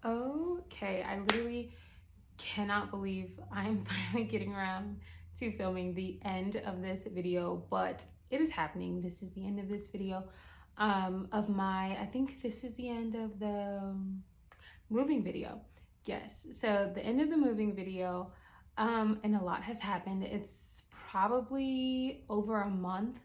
Okay, I literally cannot believe I'm finally getting around to filming the end of this video, but it is happening. This is the end of this video of my, I think this is the end of the moving video. Yes, so the end of the moving video, and a lot has happened. It's probably over a month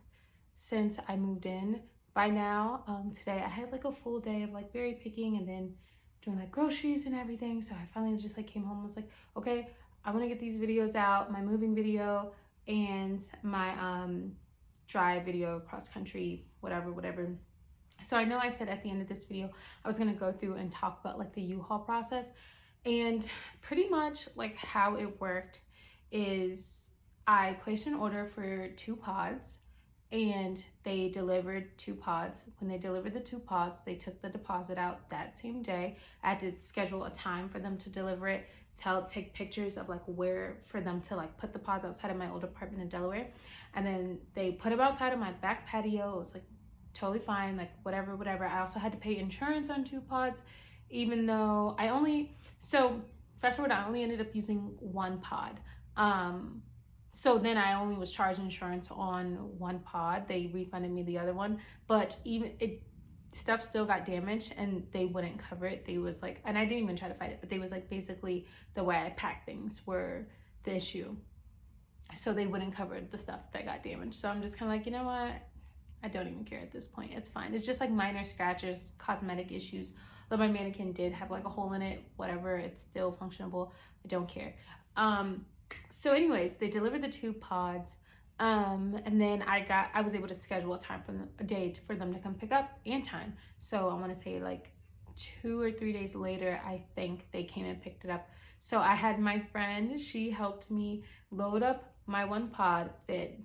since I moved in. By now, today I had like a full day of like berry picking and then doing like groceries and everything. So I finally just like came home and was like, okay, I want to get these videos out, my moving video and my drive video, cross country, whatever. So I know I said at the end of this video I was going to go through and talk about like the U-Haul process, and pretty much like how it worked is I placed an order for 2 pods and they delivered 2 pods. When they delivered the 2 pods, they took the deposit out that same day. I had to schedule a time for them to deliver it, take pictures of like where for them to like put the pods outside of my old apartment in Delaware. And then they put them outside of my back patio. It was like totally fine, like whatever. I also had to pay insurance on 2 pods, even though so fast forward, I only ended up using 1 pod. So then I only was charged insurance on 1 pod. They refunded me the other one, but stuff still got damaged and they wouldn't cover it. They was like, and I didn't even try to fight it, but they was like, basically the way I packed things were the issue. So they wouldn't cover the stuff that got damaged. So I'm just kind of like, you know what? I don't even care at this point. It's fine. It's just like minor scratches, cosmetic issues. Though my mannequin did have like a hole in it, whatever, it's still functionable. I don't care. So anyways, they delivered the 2 pods. And then I was able to schedule a day for them to come pick up and time. So I want to say like 2 or 3 days later, I think they came and picked it up. So I had my friend, she helped me load up my 1 pod, fit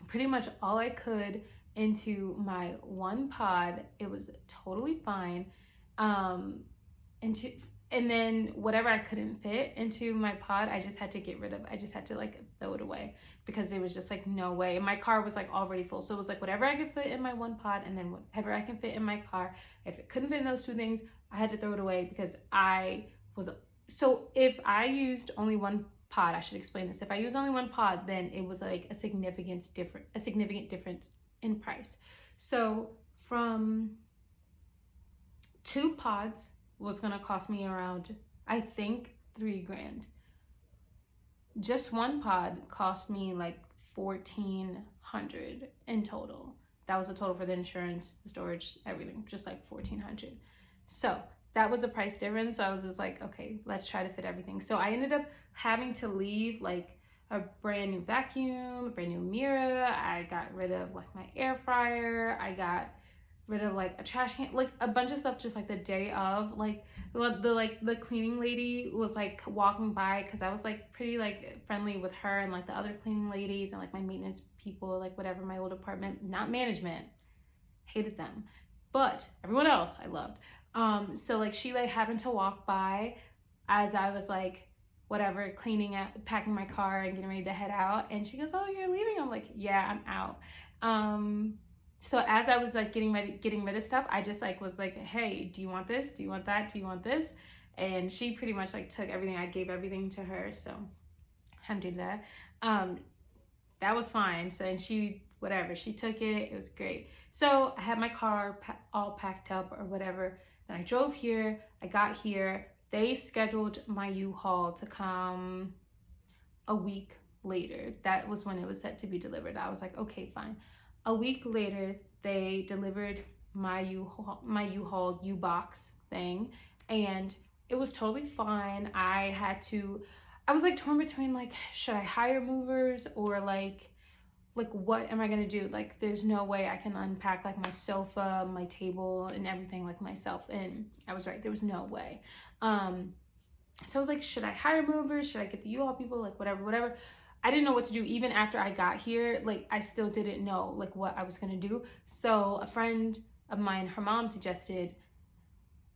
pretty much all I could into my 1 pod. It was totally fine. And then whatever I couldn't fit into my pod, I just had to get rid of. I just had to like throw it away because there was just like no way. And my car was like already full. So it was like whatever I could fit in my 1 pod and then whatever I can fit in my car. If it couldn't fit in those 2 things, I had to throw it away because so if I used only 1 pod, I should explain this. If I used only 1 pod, then it was like a significant difference in price. So from 2 pods was gonna cost me around, I think, $3,000. Just 1 pod cost me like $1,400 in total. That was the total for the insurance, the storage, everything, just like $1,400. So that was a price difference. So I was just like, okay, let's try to fit everything. So I ended up having to leave like a brand new vacuum, a brand new mirror. I got rid of like my air fryer. I got rid of like a trash can, like a bunch of stuff just like the day of. Like the cleaning lady was like walking by because I was like pretty like friendly with her and like the other cleaning ladies and like my maintenance people, like whatever, my old apartment, not management, hated them, but everyone else I loved. So like she like happened to walk by as I was like whatever packing my car and getting ready to head out, and she goes, "Oh, you're leaving?" I'm like, "Yeah, I'm out." So as I was like getting rid of stuff, I just like was like, "Hey, do you want this? Do you want that? Do you want this?" And she pretty much like took everything. I gave everything to her, so alhamdulillah. That was fine. So and she took it. It was great. So I had my car all packed up or whatever. Then I drove here. I got here. They scheduled my U-Haul to come a week later. That was when it was set to be delivered. I was like, okay, fine. A week later, they delivered my U-Haul U-box thing, and it was totally fine. I was like torn between like, should I hire movers or like what am I gonna do? Like there's no way I can unpack like my sofa, my table, and everything like myself. And I was right, there was no way. So I was like, should I hire movers? Should I get the U-Haul people? Like whatever. I didn't know what to do. Even after I got here, like I still didn't know like what I was gonna do. So a friend of mine, her mom suggested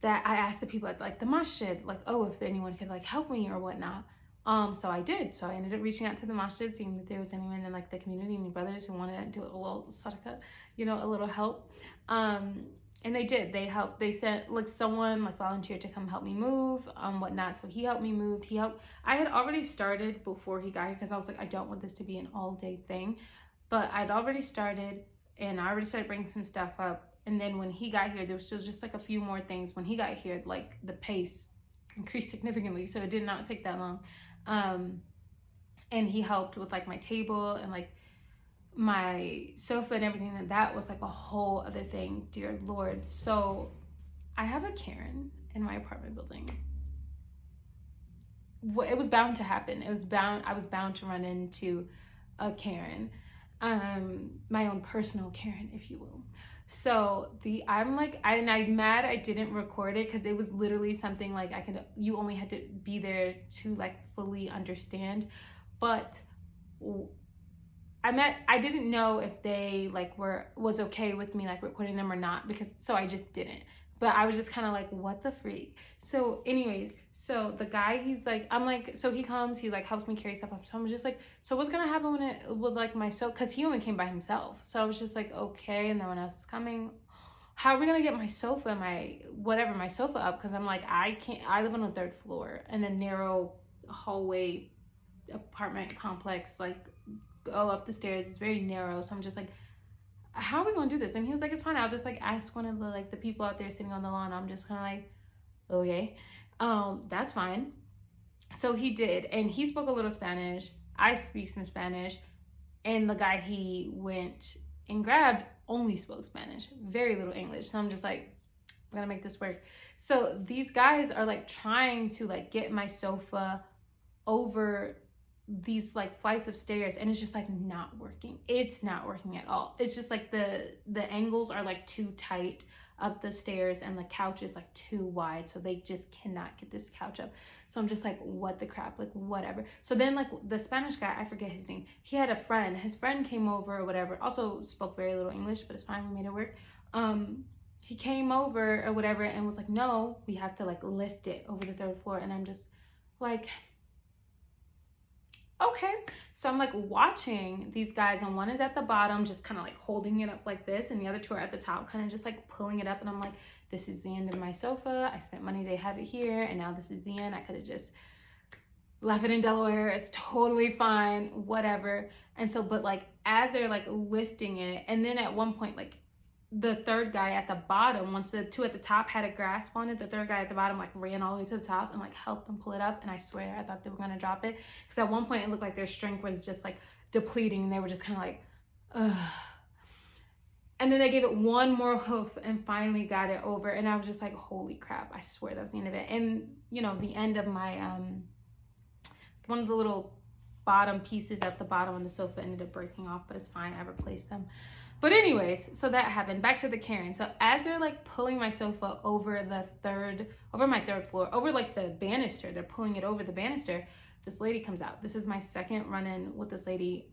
that I asked the people at like the masjid, like, oh, if anyone could like help me or whatnot. So I did. So I ended up reaching out to the masjid, seeing that there was anyone in like the community, any brothers who wanted to do a little sadaqah, you know, a little help. And they did. They helped. They sent like someone like volunteered to come help me move, whatnot. So he helped me move. He helped. I had already started before he got here because I was like, I don't want this to be an all day thing. But I'd already started, and I already started bringing some stuff up. And then when he got here, there was still just like a few more things. When he got here, like the pace increased significantly. So it did not take that long. And he helped with like my table and like my sofa and everything. And that was like a whole other thing, dear Lord. So I have a Karen in my apartment building. It was bound to happen. I was bound to run into a Karen, my own personal Karen, if you will. So I'm mad I didn't record it because it was literally something like you only had to be there to like fully understand. But I didn't know if they like was okay with me like recording them or not, so I just didn't. But I was just kind of like, what the freak? So anyways, so the guy, so he comes, he like helps me carry stuff up. So I'm just like, so what's going to happen with like my sofa? Cause he only came by himself. So I was just like, okay. And no one else is coming. How are we going to get my sofa, my sofa up? Cause I'm like, I live on the 3rd floor in a narrow hallway apartment complex, like go up the stairs. It's very narrow. So I'm just like, how are we gonna do this? And he was like, it's fine, I'll just like ask one of the people out there sitting on the lawn. I'm just kind of like, okay, that's fine. So he did, and he spoke a little Spanish. I speak some Spanish, and the guy he went and grabbed only spoke Spanish, very little English. So I'm just like, we're gonna make this work. So these guys are like trying to like get my sofa over these like flights of stairs, and it's just like not working. It's not working at all. It's just like the angles are like too tight up the stairs, and the couch is like too wide, so they just cannot get this couch up. So I'm just like, what the crap, like whatever. So then like the Spanish guy, I forget his name, he had a friend, his friend came over or whatever, also spoke very little English, but it's fine, we made it work. He came over or whatever and was like, no, we have to like lift it over the 3rd floor. And I'm just like, okay. So I'm like watching these guys, and one is at the bottom just kind of like holding it up like this, and the other 2 are at the top kind of just like pulling it up. And I'm like, this is the end of my sofa. I spent money to have it here, and now this is the end. I could have just left it in Delaware. It's totally fine, whatever. And so, but like as they're like lifting it, and then at one point like the 3rd guy at the bottom, once the 2 at the top had a grasp on it, the 3rd guy at the bottom like ran all the way to the top and like helped them pull it up. And I swear I thought they were gonna drop it, because at one point it looked like their strength was just like depleting, and they were just kind of like, ugh. And then they gave it one more hoof and finally got it over, and I was just like, holy crap, I swear that was the end of it. And you know, the end of my one of the little bottom pieces at the bottom of the sofa ended up breaking off, but it's fine, I replaced them. But anyways, so that happened. Back to the Karen. So as they're like pulling my sofa over my 3rd floor, over like the banister, they're pulling it over the banister, this lady comes out. This is my 2nd run-in with this lady,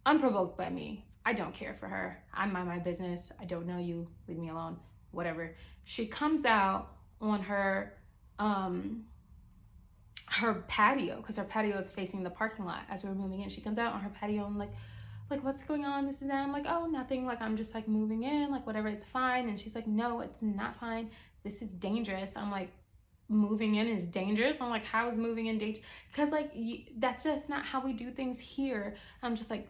unprovoked by me. I don't care for her. I mind my business. I don't know you. Leave me alone. Whatever. She comes out on her patio, because her patio is facing the parking lot as we're moving in. She comes out on her patio and like, what's going on, this and that. I'm like, oh, nothing, like I'm just like moving in, like whatever, it's fine. And she's like, no, it's not fine, this is dangerous. I'm like, moving in is dangerous? I'm like, how is moving in dangerous? Because like that's just not how we do things here. I'm just like,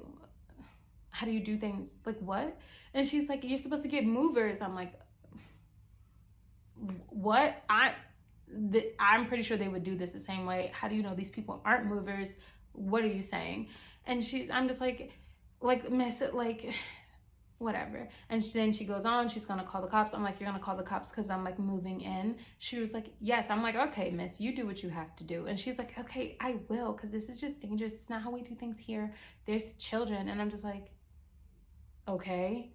how do you do things, like what? And she's like, you're supposed to get movers. I'm like, what? I'm pretty sure they would do this the same way. How do you know these people aren't movers? What are you saying? And I'm just like miss it, like whatever. And then she goes on, she's gonna call the cops. I'm like, you're gonna call the cops because I'm like moving in? She was like, yes. I'm like, okay, miss, you do what you have to do. And she's like, okay, I will, because this is just dangerous. It's not how we do things here. There's children. And I'm just like, okay,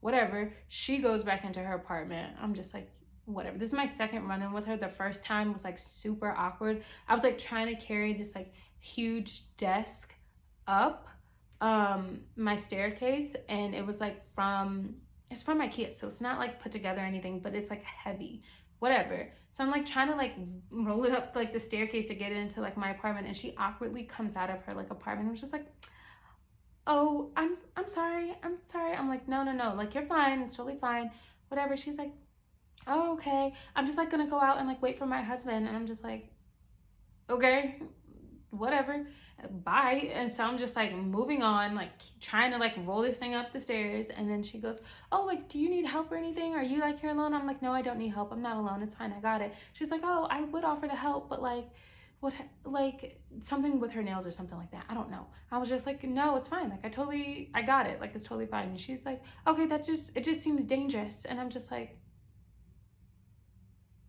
whatever. She goes back into her apartment. I'm just like, whatever. This is my second run-in with her. The first time was like super awkward. I was like trying to carry this like huge desk up my staircase, and it was like it's from IKEA, so it's not like put together or anything, but it's like heavy, whatever. So I'm like trying to like roll it up like the staircase to get it into like my apartment, and she awkwardly comes out of her like apartment and was just like, oh, I'm sorry. I'm like, no, like, you're fine, it's totally fine, whatever. She's like, oh, okay, I'm just like gonna go out and like wait for my husband. And I'm just like, okay, whatever, bye. And so I'm just like moving on, like trying to like roll this thing up the stairs. And then she goes, oh, like, do you need help or anything? Are you like here alone? I'm like, no, I don't need help, I'm not alone, it's fine, I got it. She's like, oh, I would offer to help, but like, what, like something with her nails or something like that, I don't know. I was just like, no, it's fine, like I got it, like it's totally fine. And she's like, okay, it just seems dangerous. And I'm just like,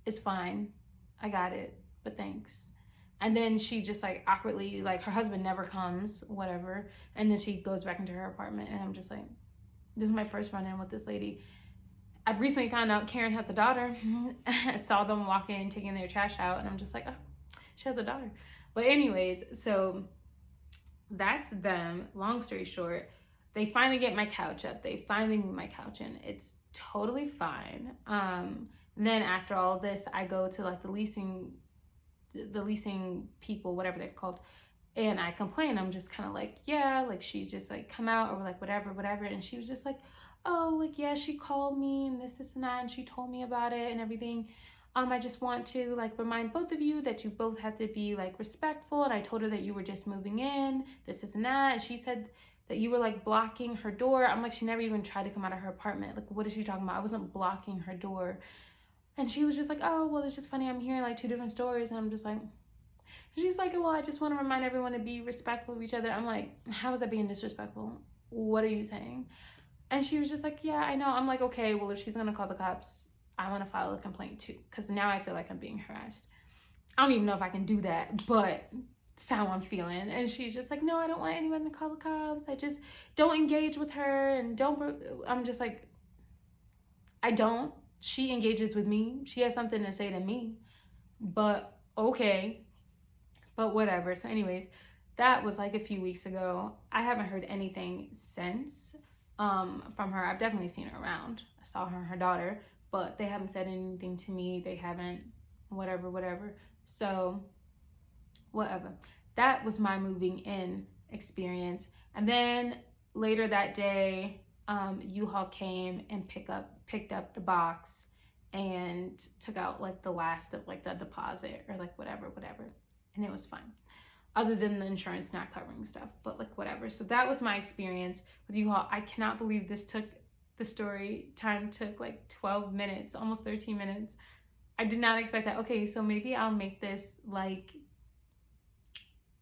it's fine, I got it, but thanks. And then she just like awkwardly, like her husband never comes, whatever. And then she goes back into her apartment. And I'm just like, this is my first run-in with this lady. I've recently found out Karen has a daughter. I saw them walk in taking their trash out, and I'm just like, oh, she has a daughter. But anyways, so that's them. Long story short, they finally get my couch up. They finally move my couch in. It's totally fine. Then after all this, I go to like the leasing people, whatever they're called, and I complain. I'm just kind of like, yeah, like she's just like come out, or like whatever. And she was just like, oh, like, yeah, she called me and this and that, and she told me about it and everything. I just want to like remind both of you that you both have to be like respectful. And I told her that you were just moving in, this and that. And she said that you were like blocking her door. I'm like, she never even tried to come out of her apartment. Like, what is she talking about? I wasn't blocking her door. And she was just like, oh, well, it's just funny, I'm hearing like two different stories. And I'm just like, she's like, well, I just want to remind everyone to be respectful of each other. I'm like, how is that being disrespectful? What are you saying? And she was just like, yeah, I know. I'm like, okay, well, if she's gonna call the cops, I want to file a complaint too, because now I feel like I'm being harassed. I don't even know if I can do that, but it's how I'm feeling. And she's just like, no, I don't want anyone to call the cops. I just don't engage with her, and don't. I'm just like, I don't. She engages with me. She has something to say to me, but okay, but whatever. So anyways, that was like a few weeks ago. I haven't heard anything since from her. I've definitely seen her around. I saw her and her daughter, but they haven't said anything to me. They haven't, whatever. So whatever. That was my moving in experience. And then later that day, U-Haul came and picked up the box and took out like the last of like the deposit or like whatever. And it was fine, other than the insurance not covering stuff, but like whatever. So that was my experience with U-Haul. I cannot believe the story time took like 12 minutes, almost 13 minutes. I did not expect that. Okay, so maybe I'll make this like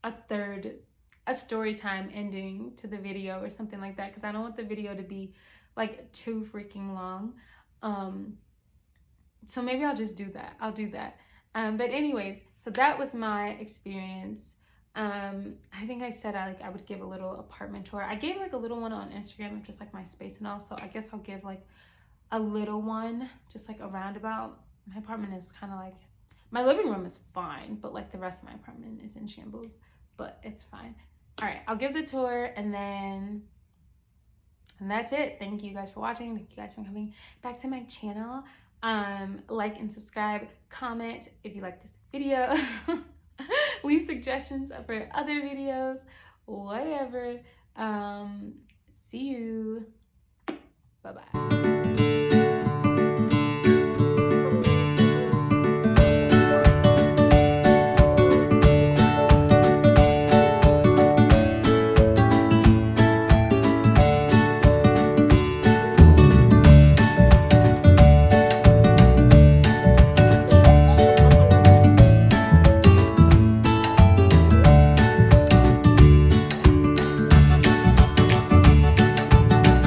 a story time ending to the video or something like that, because I don't want the video to be like too freaking long. So maybe I'll just do that. I'll do that. But anyways, so that was my experience. I think I said I would give a little apartment tour. I gave like a little one on Instagram of just like my space and all, so I guess I'll give like a little one just like a roundabout. My apartment is kind of like, my living room is fine, but like the rest of my apartment is in shambles, but it's fine. All right, I'll give the tour, and that's it. Thank you guys for watching. Thank you guys for coming back to my channel. Like and subscribe, comment if you like this video. Leave suggestions for other videos, whatever. See you. Bye-bye.